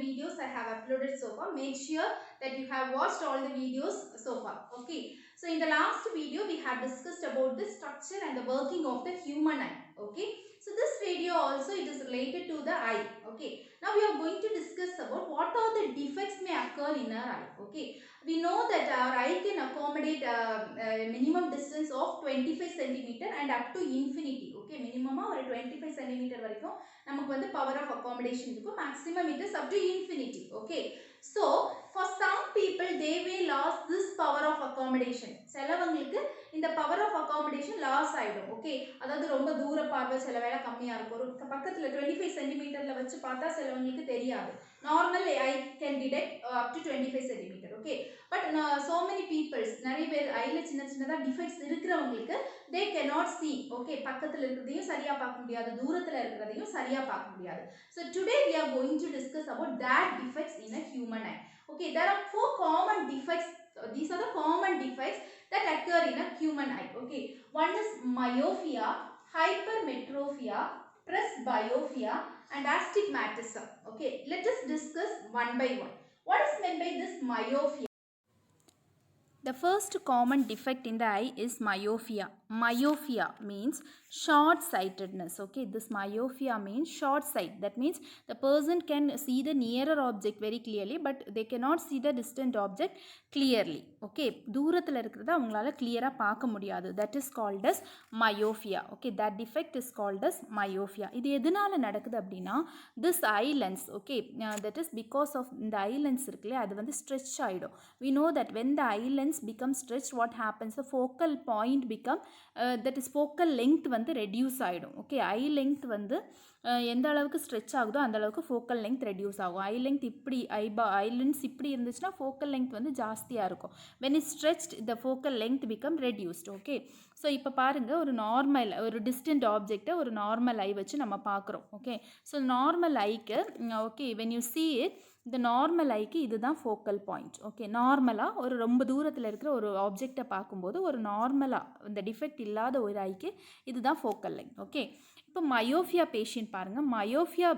videos I have uploaded so far. Make sure that you have watched all the videos so far. Okay. So in the last video we have discussed about the structure and the working of the human eye. Okay. So this video also it is related to the eye. Okay. Now we are going to discuss about what are the defects may occur in our eye. Okay. We know that our eye can accommodate a minimum distance of 25 centimeter and up to infinity. Okay. Minimum or 25 centimeter varaikum namakku vandu power of accommodation irukku. Maximum it is up to infinity. Okay. So for some people they will lose this power of accommodation. சிலவங்களுக்கு இந்த power of accommodation loss ஆயிடும். Okay. அதாவது ரொம்ப தூர பார்வை சில வேளை கம்மியா இருக்கும். ஒரு பக்கத்துல 25 சென்டிமீட்டர்ல வச்சு பார்த்தா சிலவங்களுக்கு தெரியாது. Normal I can detect up to 25 centimeter. Okay. But so many people நிறைய பேர் ஐல சின்ன சின்னதா defects இருக்கிறவங்களுக்கு they cannot see. Okay. பக்கத்துல இருக்கிறதையும் சரியா பார்க்க முடியாது. தூரத்துல இருக்கிறதையும் சரியா பார்க்க முடியாது. So today we are going to discuss about that defects in a human eye. Okay. There are 4 common defects. These are the common defects that occur in a human eye. Okay. One is myopia, hypermetropia, presbyopia and astigmatism. Okay. Let us discuss one by one. What is meant by this myopia? The first common defect in the eye is myopia. Myopia means short-sightedness. Okay, this myopia means short sight. That means the person can see the nearer object very clearly, but they cannot see the distant object clearly. Okay, தூரத்தில் இருக்கிறத அவங்களால clear-ஆ பார்க்க முடியாது. That is called as myopia. Okay, that defect is called as myopia. இது எதனால நடக்குது அப்படின்னா this eye lens. Okay, that is because of இந்த eye lens இருக்குல்லையா அது வந்து stretch ஆயிடும். We know that when the eye lens become stretched, what happens, the focal point become that is focal length வந்து reduce ஆயிடும். Okay, eye length வந்து எந்த அளவுக்கு stretch ஆகுதோ அந்த அளவுக்கு focal length reduce ஆகும். eye length இப்படி eye lens இப்படி இருந்துச்சுன்னா focal length வந்து ஜாஸ்தியாக இருக்கும். when it's stretched the focal length become reduced. Okay, so இப்போ பாருங்க ஒரு நார்மல் ஒரு distant object ஒரு நார்மல் ஐ வச்சு நம்ம பார்க்குறோம். Okay, so நார்மல் ஐக்கு okay when you see it இந்த நார்மல் ஐக்கு இதுதான் ஃபோக்கல் பாயிண்ட். ஓகே, நார்மலாக ஒரு ரொம்ப தூரத்தில் இருக்கிற ஒரு ஆப்ஜெக்டை பார்க்கும்போது ஒரு நார்மலாக இந்த டிஃபெக்ட் இல்லாத ஒரு ஐக்கு இதுதான் ஃபோக்கல் லைன். ஓகே, இப்போ மயோஃபியா பேஷண்ட் பாருங்கள், மயோஃபியா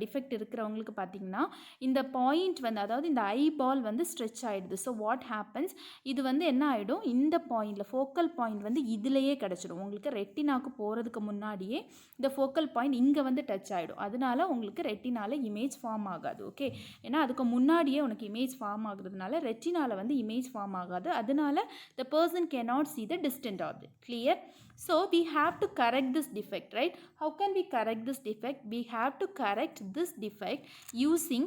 டிஃபெக்ட் இருக்கிறவங்களுக்கு பார்த்தீங்கன்னா இந்த பாயிண்ட் வந்து அதாவது இந்த ஐ பால் வந்து ஸ்ட்ரெச் ஆகிடுது. ஸோ வாட் ஹேப்பன்ஸ், இது வந்து என்ன ஆகிடும், இந்த பாயிண்டில் ஃபோக்கல் பாயிண்ட் வந்து இதிலேயே கிடச்சிடும். உங்களுக்கு ரெட்டினாக்கு போகிறதுக்கு முன்னாடியே இந்த ஃபோக்கல் பாயிண்ட் இங்கே வந்து டச் ஆகிடும். அதனால உங்களுக்கு ரெட்டினால இமேஜ் ஃபார்ம் ஆகாது. ஓகே, ஏன்னா அதுக்கு முன்னாடியே உனக்கு இமேஜ் ஃபார்ம் ஆகுறதுனால ரெட்டினால வந்து இமேஜ் ஃபார்ம் ஆகாது. அதனால the person cannot see the distant object. Clear? So we have to correct this defect, right? How can we correct this defect? We have to correct this defect using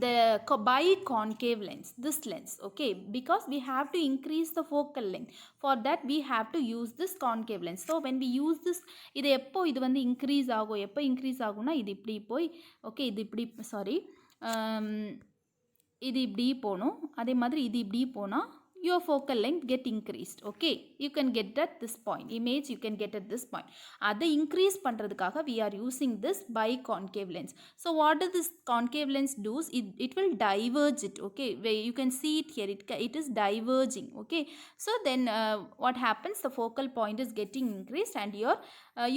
the biconcave lens, this lens. Okay, because we have to increase the focal length. For that we have to use this concave lens. So when we use this, இது எப்போ இது வந்து increase ஆகும், எப்போ increase ஆகும்னா இது இப்படி போய் ஓகே இது இப்படி சாரி இது இப்படி போகணும், அதே மாதிரி இது இப்படி போனால் your focal length get increased. Okay, you can get at this point, image you can get at this point. அதை increase பண்ணுறதுக்காக we are using this biconcave lens. So what does this concave lens do? It will diverge it. Okay, you can see it here, it is diverging. Okay, so then what happens, the focal point is getting increased and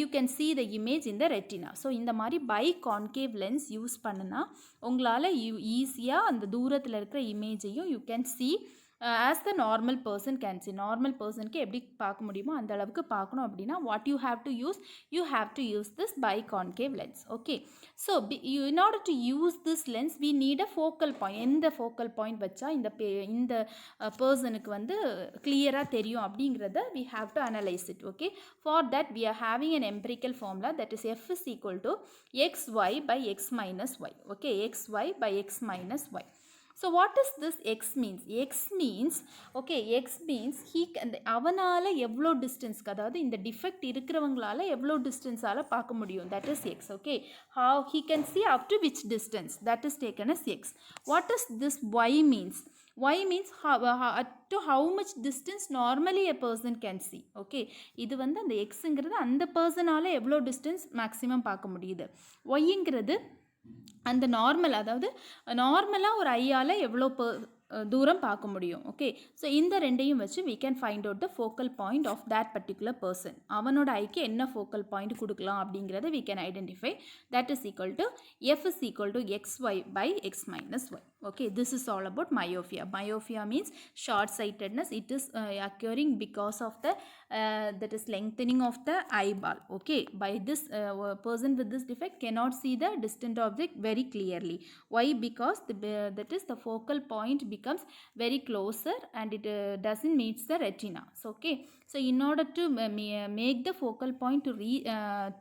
you can see the image in the retina. So இந்த மாதிரி biconcave lens use பண்ணுனா உங்களால் ஈஸியாக அந்த தூரத்தில் இருக்கிற இமேஜையும் you can see as the normal person can see. Normal person க்கு எப்படி பார்க்க முடியுமோ அந்த அளவுக்கு பார்க்கணும் அப்படின்னா what you have to use this biconcave lens. Okay, so in order to use this lens we need a focal point. எந்த focal point வச்சா இந்த personக்கு வந்து clear-ஆ தெரியும் அப்படிங்கிறத we have to analyze it. Okay, for that we are having an empirical formula, that is f is equal to xy by x minus y. Okay, xy by x minus y. So what does this x means? X means, okay, x means அவனால எவ்வளோ டிஸ்டன்ஸ்க்கு, அதாவது இந்த defect இருக்கிறவங்களால எவ்வளோ டிஸ்டன்ஸால் பார்க்க முடியும், that is x. Okay, how he can see up to which distance, that is taken as x. What does this y means? Y means to how much distance normally a person can see. Okay, இது வந்து அந்த xங்கிறது அந்த பர்சனால எவ்வளோ distance maximum பார்க்க முடியுது. yங்கிறது அந்த normal, அதாவது நார்மலாக ஒரு ஐயால் எவ்வளோ தூரம் பார்க்க முடியும். ஓகே, ஸோ இந்த ரெண்டையும் வச்சு we can find out the focal point of that particular person. அவனோட ஐக்கு என்ன ஃபோக்கல் பாயிண்ட் கொடுக்கலாம் அப்படிங்கிறத we can identify. That is equal to f is equal to xy by x minus y. Okay, this is all about myopia. Myopia means short sightedness. It is occurring because of the that is lengthening of the eyeball. Okay, by this person with this defect cannot see the distant object very clearly. Why? Because that is the focal point becomes very closer and it doesn't meet the retina. So okay, so in order to make the focal point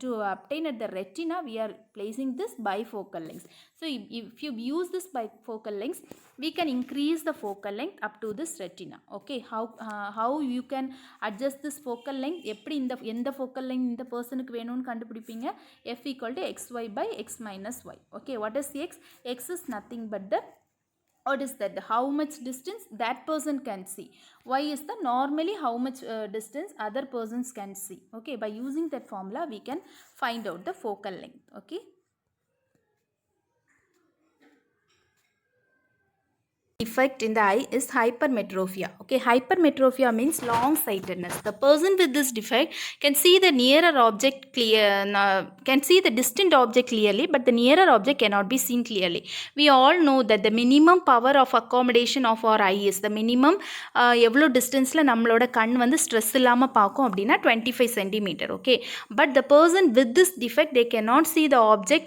to obtain at the retina, we are placing this bifocal length. So if you use this bifocal length, we can increase the focal length up to this retina. Okay, how you can adjust this focal length? எப்படி எந்த focal length இந்த பர்சனுக்கு வேணும்னு கண்டுபிடிப்பீங்க? f equal to xy by x minus y. Okay, what is x? X is nothing but the, what is that, how much distance that person can see. Y is the normally how much distance other persons can see. Okay, by using that formula we can find out the focal length. Okay, defect in the eye is hypermetropia. Okay, hypermetropia means long sightedness. The person with this defect can see the nearer object can see the distant object clearly, but the nearer object cannot be seen clearly. We all know that the minimum power of accommodation of our eye is the minimum எவ்வளோ டிஸ்டன்ஸில் நம்மளோட கண் வந்து stress இல்லாமல் பார்க்கும் அப்படின்னா 25 centimeter. Okay, but the person with this defect, they cannot see the object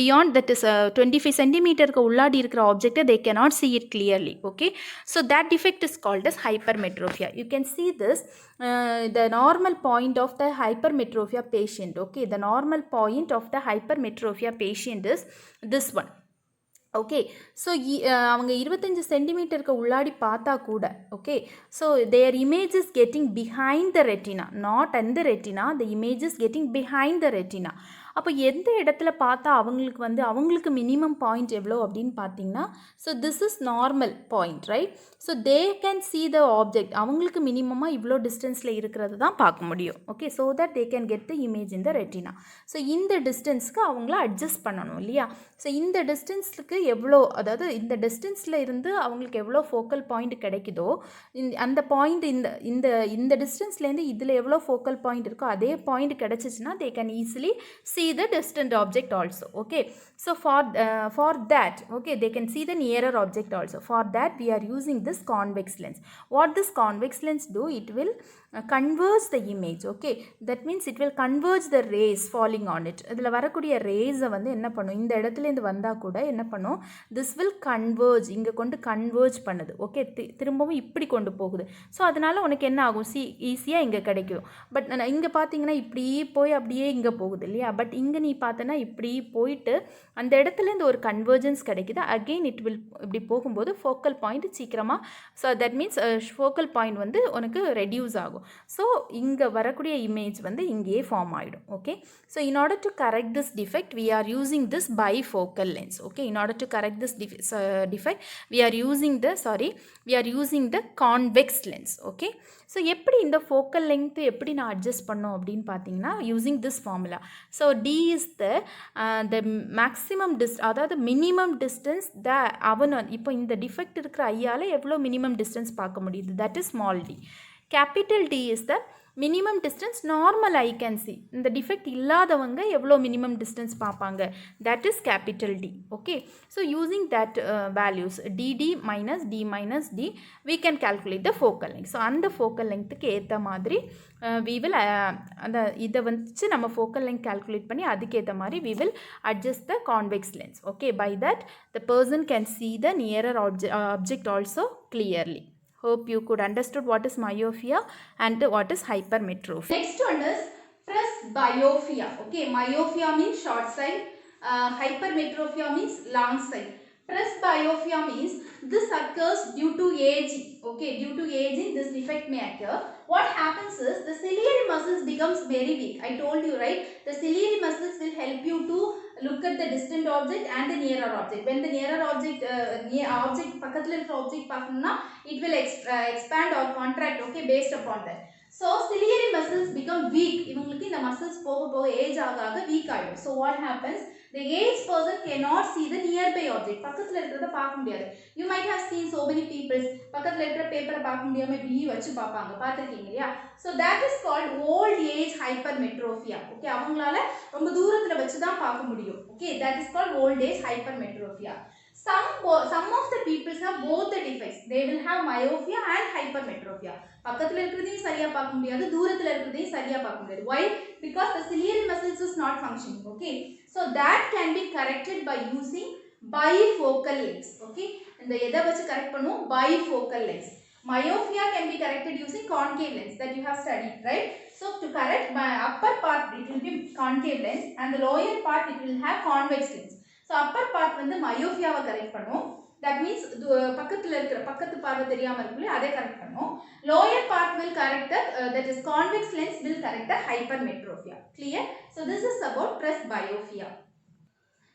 beyond that is 25 centimeter உள்ளாடி இருக்கிற ஆப்ஜெக்டை they cannot see it clearly. Okay, so that defect is called as hypermetropia. You can see this the normal point of the hypermetropia patient. Okay, the normal point of the hypermetropia patient is this one. Okay, so அவங்க 25 சென்டிமீட்டருக்கு உள்ளாடி பார்த்தா கூட, okay, so their image is getting behind the retina, not and the retina, the image is getting behind the retina. அப்போ எந்த இடத்துல பார்த்தா அவங்களுக்கு மினிமம் பாயிண்ட் எவ்வளோ அப்படின்னு பார்த்தீங்கன்னா, so this is normal point, right? So they can see the object, அவங்களுக்கு மினிமமாக இவ்வளோ டிஸ்டன்ஸில் இருக்கிறது தான் பார்க்க முடியும். Okay, so that they can get the image in the retina. So இந்த டிஸ்டன்ஸ்க்கு அவங்கள அட்ஜஸ்ட் பண்ணணும் இல்லையா? ஸோ இந்த டிஸ்டன்ஸுக்கு எவ்வளோ, அதாவது இந்த டிஸ்டன்ஸில் இருந்து அவங்களுக்கு எவ்வளோ ஃபோக்கல் பாயிண்ட் கிடைக்குதோ, அந்த பாயிண்ட் இந்த இந்த டிஸ்டன்ஸ்லேருந்து இதில் எவ்வளோ ஃபோக்கல் பாயிண்ட் இருக்கோ அதே பாயிண்ட் கிடச்சிச்சின்னா they can easily see the distant object also. Okay, so for that, okay, they can see the nearer object also. For that we are using this convex lens. What this convex lens do, it will converge the image. Okay, that means it will converge the rays falling on it. இதில் வரக்கூடிய ரேஸை வந்து என்ன பண்ணும், இந்த இடத்துலேருந்து வந்தால் கூட என்ன பண்ணும், this will converge, இங்கே கொண்டு கன்வர்ஜ் பண்ணுது. ஓகே, திரும்பவும் இப்படி கொண்டு போகுது. ஸோ அதனால் உனக்கு என்ன ஆகும், ஈஸியாக இங்கே கிடைக்கும். பட் இங்கே பார்த்தீங்கன்னா இப்படி போய் அப்படியே இங்கே போகுது இல்லையா? பட் இங்கே நீ பார்த்தனா இப்படி போயிட்டு அந்த இடத்துலேருந்து ஒரு கன்வர்ஜன்ஸ் கிடைக்குது. அகெயின் இட் வில் இப்படி போகும்போது ஃபோக்கல் பாயிண்ட் சீக்கிரமாக, so that means focal point வந்து உனக்கு ரெடியூஸ் ஆகும். ஸோ இங்கே வரக்கூடிய இமேஜ் வந்து இங்கேயே ஃபார்ம் ஆகிடும். Okay, so in order to correct this defect we are using this bifocal lens. Okay, in order to correct this defect we are using the convex lens. Okay, so எப்படி இந்த focal length எப்படி நான் adjust பண்ணோம் அப்படின்னு பார்த்தீங்கன்னா, using this formula. So D is the maximum அதாவது minimum distance இப்போ இந்த டிஃபெக்ட் இருக்கிற ஐயால் எவ்வளோ மினிமம் டிஸ்டன்ஸ் பார்க்க முடியுது, that is small D. Capital D is the minimum distance normal I can see. இந்த டிஃபெக்ட் இல்லாதவங்க எவ்வளோ மினிமம் டிஸ்டன்ஸ் பார்ப்பாங்க, that is capital D. Okay, so using that values DD minus D we can calculate the focal length. ஸோ அந்த focal லெங்க்த்துக்கு ஏற்ற மாதிரி we will அந்த இதை வச்சு நம்ம ஃபோக்கல் லெங்க் கால்குலேட் பண்ணி அதுக்கேற்ற மாதிரி we will adjust the convex lens. Okay, by that the person can see the nearer object also clearly. Hope you could understood what is myopia and what is hypermetropia. Next one is presbyopia. Okay, myopia means short sight, hypermetropia means long sight. Presbyopia means this occurs due to aging. Okay, due to aging this defect may occur. What happens is the ciliary muscles becomes very weak. I told you, right? The ciliary muscles will help you to look at the distant object and the nearer object. When the nearer object object பக்கத்துல இருக்கிற object பார்க்கணும்னா it will expand or contract. Okay, based upon that. So ciliary muscles become weak. இவங்களுக்கு இந்த muscles போக போக age ஆக weak ஆயிடும். So what happens? The aged person cannot see the nearby object. பக்கத்துல இருக்கிறத பார்க்க முடியாது. You might have seen so many people பக்கத்துல இருக்கிற பேப்பரை பார்க்க முடியாம இப்படி வச்சு பார்ப்பாங்க. பார்த்திருக்கீங்க இல்லையா? So that is called old age hypermetropia. Okay, அவங்களால ரொம்ப தூரத்துல வச்சு தான் பார்க்க முடியும். Okay, that is called old age hypermetropia. Some of the people have both the defects. They will have myopia and hypermetropia. பக்கத்துல இருக்கிறதையும் சரியா பார்க்க முடியாது, தூரத்துல இருக்கிறதையும் சரியா பார்க்க முடியாது. Why? Because the ciliary muscles is not functioning. Okay, so that can be corrected by using bifocal lens. Okay, இந்த எதை வச்சு கரெக்ட் பண்ணுவோம்? Bifocal lens. Myopia can be corrected using concave lens that you have studied, right? So to correct my upper part, it will be concave lens, and the lower part it will have convex lens. So upper part வந்து மயோபியாவை correct பண்ணும். That means பக்கத்துல இருக்கிற பக்கத்து பார்வை தெரியாம இருக்குல்ல, அதை correct பண்ணும். Lower part will correct the that is convex lens will correct the hypermetropia. Clear? So this is about presbyopia.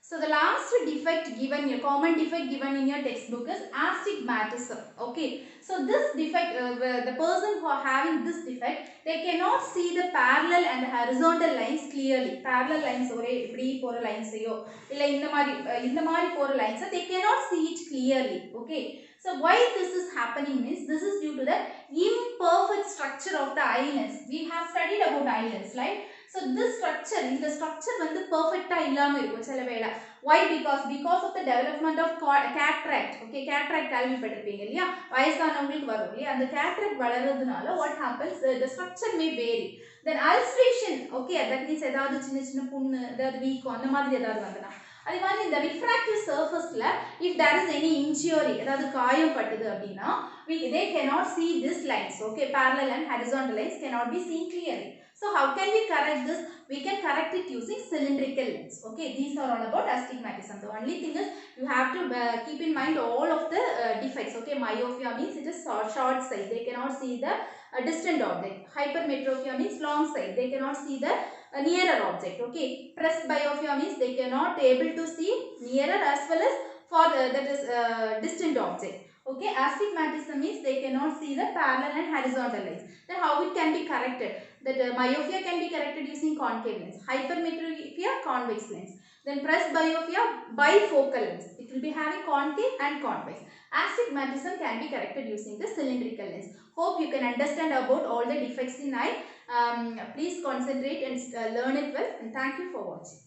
So the last defect given, a common defect given in your textbook is astigmatism. Okay. So this defect, the person who are having this defect, they cannot see the parallel and the horizontal lines clearly. Parallel lines ஒரே இப்படி போற லைன்ஸையோ இல்ல இந்த மாதிரி போற lines, they cannot see it clearly. Okay. So why this is happening means this is due to the imperfect structure of the eye lens. We have studied about eye lens, right? So this structure, இந்த structure வந்து perfectா இல்லாம இருக்கும் சில வேளை. Why? Because of the development of cataract. Okay, cataract கேள்விப்பட்டிருப்பீங்க இல்லையா? வயசானவங்களுக்கு வரும் இல்லையா? அந்த cataract வளர்றதுனால what happens? The structure may vary. Then ulceration. Okay, that means ஏதாவது சின்ன சின்ன புண்ணு, ஏதாவது வீக்கம் அந்த மாதிரி ஏதாவது வந்தனா. அதே மாதிரி இந்த refractive surfaceல if there is any injury, ஏதாவது காயம் பட்டது அப்படினா they cannot see this lines. Okay, parallel and horizontal lines cannot be seen clearly. So how can we correct this? We can correct it using cylindrical lens. Okay, these are all about astigmatism. The only thing is you have to keep in mind all of the defects. Okay, myopia means it is short sight. They cannot see the distant object. Hypermetropia means long sight. They cannot see the nearer object. Okay, presbyopia means they cannot able to see nearer as well as for that is distant object. Okay, astigmatism means they cannot see the parallel and horizontal lines. Then how it can be corrected? That myopia can be corrected using concave lens. Hypermetropia, convex lens. Then presbyopia, bifocal lens. It will be having concave and convex. Astigmatism can be corrected using the cylindrical lens. Hope you can understand about all the defects in eye. Please concentrate and learn it well. And thank you for watching.